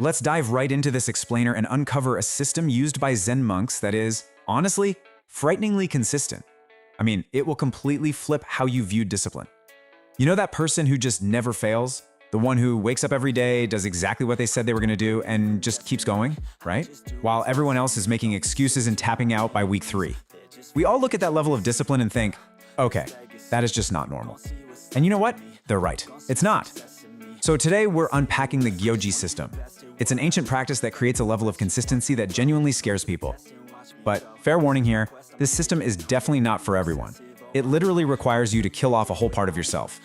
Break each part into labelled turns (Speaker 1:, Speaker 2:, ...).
Speaker 1: Let's dive right into this explainer and uncover a system used by Zen monks that is, honestly, frighteningly consistent. I mean, it will completely flip how you view discipline. You know that person who just never fails? The one who wakes up every day, does exactly what they said they were going to do, and just keeps going, right? While everyone else is making excuses and tapping out by week 3. We all look at that level of discipline and think, okay, that is just not normal. And you know what? They're right. It's not. So today we're unpacking the Gyoji System. It's an ancient practice that creates a level of consistency that genuinely scares people. But fair warning here, this system is definitely not for everyone. It literally requires you to kill off a whole part of yourself.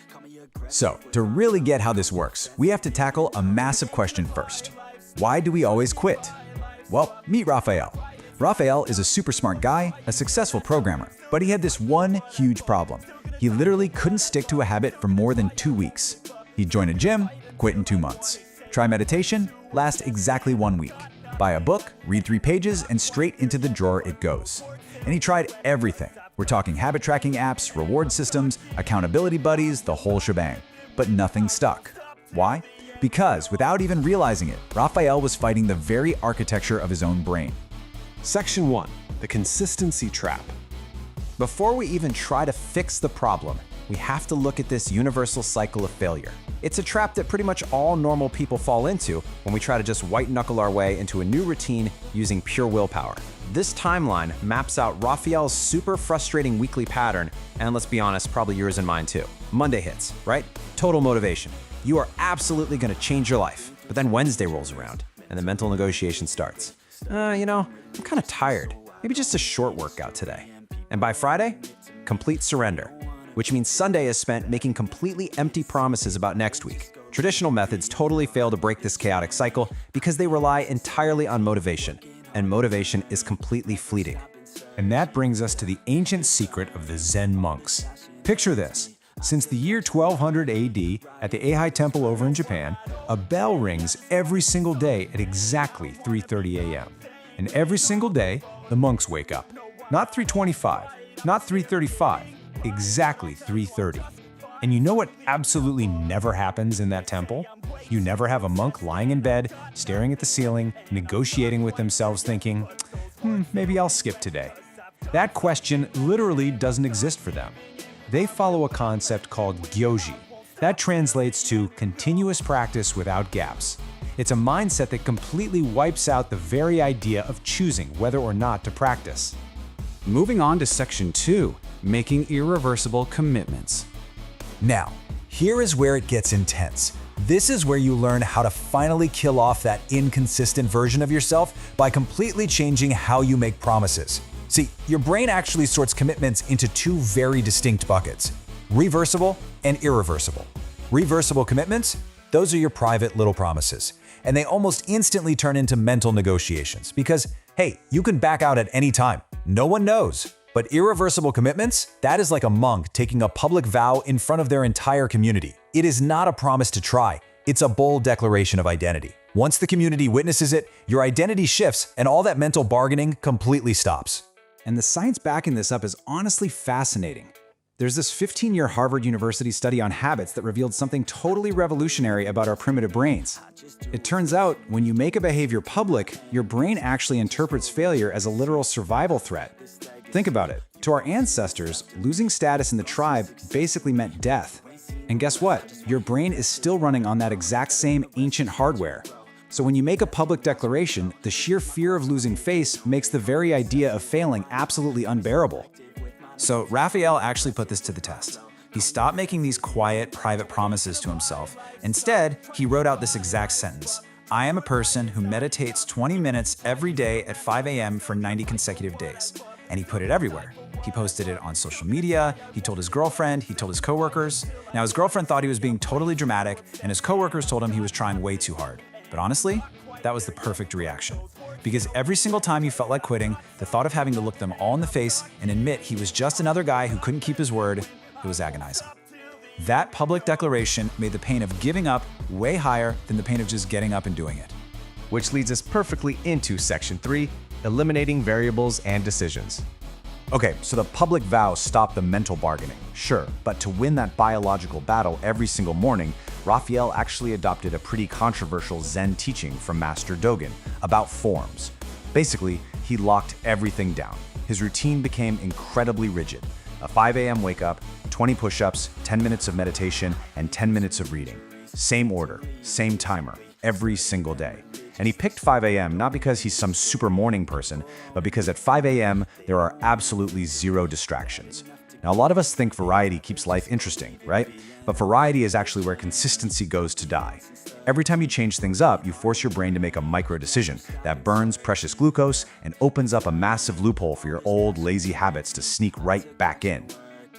Speaker 1: So, to really get how this works, we have to tackle a massive question first. Why do we always quit? Well, meet Raphael. Raphael is a super smart guy, a successful programmer, but he had this one huge problem. He literally couldn't stick to a habit for more than 2 weeks. He'd join a gym, quit in 2 months. Try meditation, last exactly 1 week. Buy a book, read 3 pages, and straight into the drawer it goes. And he tried everything. We're talking habit tracking apps, reward systems, accountability buddies, the whole shebang. But nothing stuck. Why? Because, without even realizing it, Raphael was fighting the very architecture of his own brain.
Speaker 2: Section 1. The consistency trap.
Speaker 3: Before we even try to fix the problem, we have to look at this universal cycle of failure. It's a trap that pretty much all normal people fall into when we try to just white-knuckle our way into a new routine using pure willpower. This timeline maps out Raphael's super frustrating weekly pattern, and let's be honest, probably yours and mine too. Monday hits, right? Total motivation. You are absolutely going to change your life. But then Wednesday rolls around, and the mental negotiation starts. I'm kind of tired. Maybe just a short workout today. And by Friday, complete surrender, which means Sunday is spent making completely empty promises about next week. Traditional methods totally fail to break this chaotic cycle because they rely entirely on motivation, and motivation is completely fleeting.
Speaker 4: And that brings us to the ancient secret of the Zen monks. Picture this. Since the year 1200 AD, at the Eihai Temple over in Japan, a bell rings every single day at exactly 3:30 a.m. And every single day, the monks wake up. Not 3:25, not 3:35, exactly 3:30. And you know what absolutely never happens in that temple? You never have a monk lying in bed, staring at the ceiling, negotiating with themselves thinking, maybe I'll skip today. That question literally doesn't exist for them. They follow a concept called Gyoji. That translates to continuous practice without gaps. It's a mindset that completely wipes out the very idea of choosing whether or not to practice.
Speaker 2: Moving on to Section 2. Making irreversible commitments.
Speaker 5: Now, here is where it gets intense. This is where you learn how to finally kill off that inconsistent version of yourself by completely changing how you make promises. See, your brain actually sorts commitments into 2 very distinct buckets: reversible and irreversible. Reversible commitments, those are your private little promises. And they almost instantly turn into mental negotiations because, hey, you can back out at any time. No one knows. But irreversible commitments, that is like a monk taking a public vow in front of their entire community. It is not a promise to try. It's a bold declaration of identity. Once the community witnesses it, your identity shifts and all that mental bargaining completely stops.
Speaker 1: And the science backing this up is honestly fascinating. There's this 15-year Harvard University study on habits that revealed something totally revolutionary about our primitive brains. It turns out, when you make a behavior public, your brain actually interprets failure as a literal survival threat. Think about it. To our ancestors, losing status in the tribe basically meant death. And guess what? Your brain is still running on that exact same ancient hardware. So when you make a public declaration, the sheer fear of losing face makes the very idea of failing absolutely unbearable. So Raphael actually put this to the test. He stopped making these quiet, private promises to himself. Instead, he wrote out this exact sentence: I am a person who meditates 20 minutes every day at 5 a.m. for 90 consecutive days. And he put it everywhere. He posted it on social media, he told his girlfriend, he told his coworkers. Now his girlfriend thought he was being totally dramatic, and his coworkers told him he was trying way too hard. But honestly, that was the perfect reaction. Because every single time he felt like quitting, the thought of having to look them all in the face and admit he was just another guy who couldn't keep his word, it was agonizing. That public declaration made the pain of giving up way higher than the pain of just getting up and doing it.
Speaker 6: Which leads us perfectly into Section 3, eliminating variables and decisions.
Speaker 3: Okay, so the public vow stopped the mental bargaining, sure, but to win that biological battle every single morning, Raphael actually adopted a pretty controversial Zen teaching from Master Dogen about forms. Basically, he locked everything down. His routine became incredibly rigid. A 5 a.m. wake up, 20 push-ups, 10 minutes of meditation, and 10 minutes of reading. Same order, same timer, every single day. And he picked 5 a.m. not because he's some super morning person, but because at 5 a.m. there are absolutely zero distractions. Now, a lot of us think variety keeps life interesting, right? But variety is actually where consistency goes to die. Every time you change things up, you force your brain to make a micro decision that burns precious glucose and opens up a massive loophole for your old, lazy habits to sneak right back in.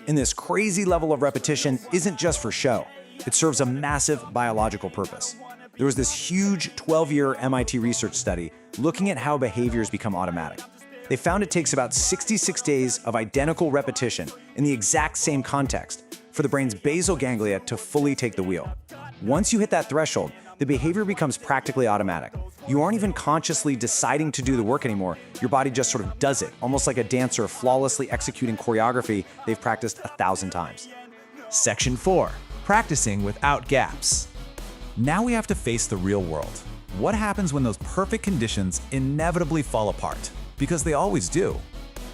Speaker 7: And this crazy level of repetition isn't just for show. It serves a massive biological purpose. There was this huge 12-year MIT research study looking at how behaviors become automatic. They found it takes about 66 days of identical repetition in the exact same context for the brain's basal ganglia to fully take the wheel. Once you hit that threshold, the behavior becomes practically automatic. You aren't even consciously deciding to do the work anymore. Your body just sort of does it, almost like a dancer flawlessly executing choreography they've practiced 1,000 times.
Speaker 6: Section 4. Practicing without gaps.
Speaker 2: Now we have to face the real world. What happens when those perfect conditions inevitably fall apart? Because they always do.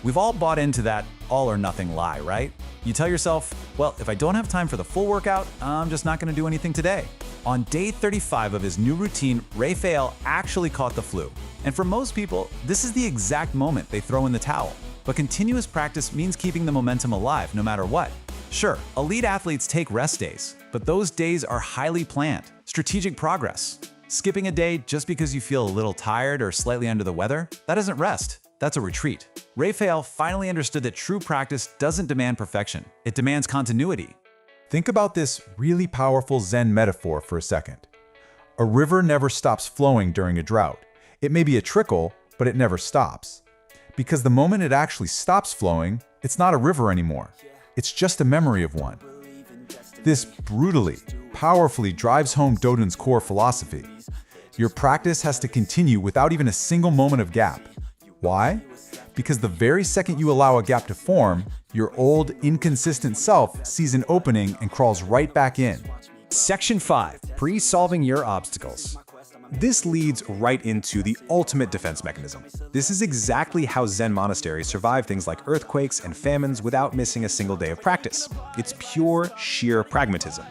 Speaker 2: We've all bought into that all or nothing lie, right? You tell yourself, well, if I don't have time for the full workout, I'm just not going to do anything today. On day 35 of his new routine, Raphael actually caught the flu. And for most people, this is the exact moment they throw in the towel. But continuous practice means keeping the momentum alive no matter what. Sure, elite athletes take rest days, but those days are highly planned, strategic progress. Skipping a day just because you feel a little tired or slightly under the weather, that isn't rest, that's a retreat. Raphael finally understood that true practice doesn't demand perfection, it demands continuity.
Speaker 4: Think about this really powerful Zen metaphor for a second. A river never stops flowing during a drought. It may be a trickle, but it never stops. Because the moment it actually stops flowing, it's not a river anymore. It's just a memory of one. This brutally, powerfully drives home Doden's core philosophy. Your practice has to continue without even a single moment of gap. Why? Because the very second you allow a gap to form, your old, inconsistent self sees an opening and crawls right back in.
Speaker 6: Section 5. Pre-solving your obstacles.
Speaker 3: This leads right into the ultimate defense mechanism. This is exactly how Zen monasteries survive things like earthquakes and famines without missing a single day of practice. It's pure, sheer pragmatism.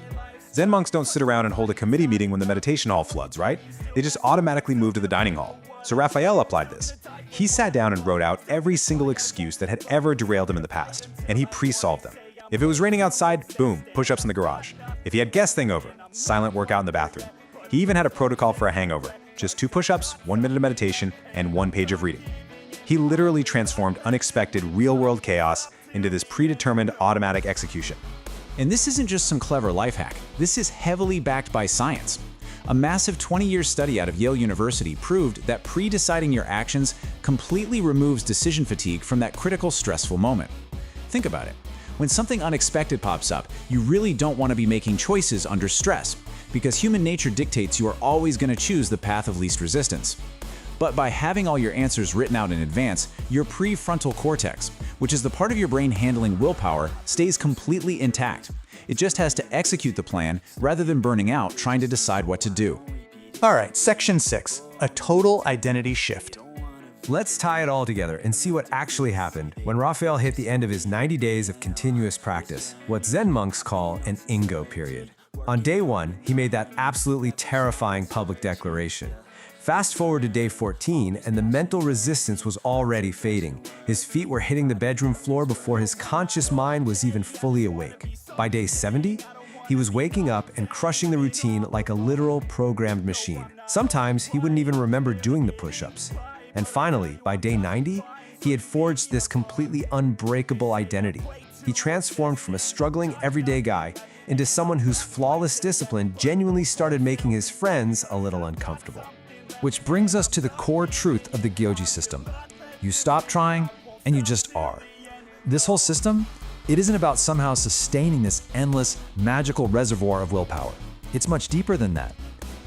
Speaker 3: Zen monks don't sit around and hold a committee meeting when the meditation hall floods, right? They just automatically move to the dining hall. So Raphael applied this. He sat down and wrote out every single excuse that had ever derailed him in the past, and he pre-solved them. If it was raining outside, boom, push-ups in the garage. If he had guests staying over, silent workout in the bathroom. He even had a protocol for a hangover, just 2 push-ups, 1 minute of meditation, and 1 page of reading. He literally transformed unexpected real-world chaos into this predetermined automatic execution.
Speaker 1: And this isn't just some clever life hack. This is heavily backed by science. A massive 20-year study out of Yale University proved that pre-deciding your actions completely removes decision fatigue from that critical, stressful moment. Think about it. When something unexpected pops up, you really don't want to be making choices under stress, because human nature dictates you are always going to choose the path of least resistance. But by having all your answers written out in advance, your prefrontal cortex, which is the part of your brain handling willpower, stays completely intact. It just has to execute the plan rather than burning out trying to decide what to do.
Speaker 6: All right, Section 6. A total identity shift.
Speaker 7: Let's tie it all together and see what actually happened when Raphael hit the end of his 90 days of continuous practice, what Zen monks call an Ingo period. On day 1, he made that absolutely terrifying public declaration. Fast forward to day 14, and the mental resistance was already fading. His feet were hitting the bedroom floor before his conscious mind was even fully awake. By day 70, he was waking up and crushing the routine like a literal programmed machine. Sometimes he wouldn't even remember doing the push-ups. And finally, by day 90, he had forged this completely unbreakable identity. He transformed from a struggling everyday guy into someone whose flawless discipline genuinely started making his friends a little uncomfortable.
Speaker 2: Which brings us to the core truth of the Gyoji system. You stop trying, and you just are. This whole system, it isn't about somehow sustaining this endless, magical reservoir of willpower. It's much deeper than that.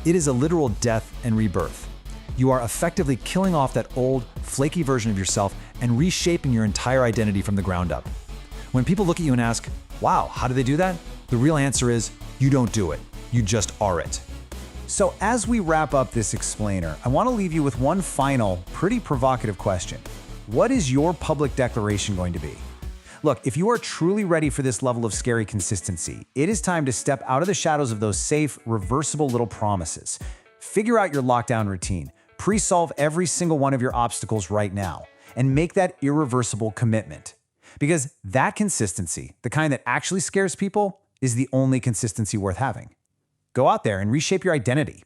Speaker 2: It is a literal death and rebirth. You are effectively killing off that old, flaky version of yourself and reshaping your entire identity from the ground up. When people look at you and ask, wow, how do they do that? The real answer is, you don't do it.
Speaker 5: you just are it.
Speaker 2: So as we wrap up this explainer, I want to leave you with one final, pretty provocative question. What is your public declaration going to be? Look, if you are truly ready for this level of scary consistency, it is time to step out of the shadows of those safe, reversible little promises. Figure out your lockdown routine, pre-solve every single one of your obstacles right now, and make that irreversible commitment. Because that consistency, the kind that actually scares people, is the only consistency worth having. Go out there and reshape your identity.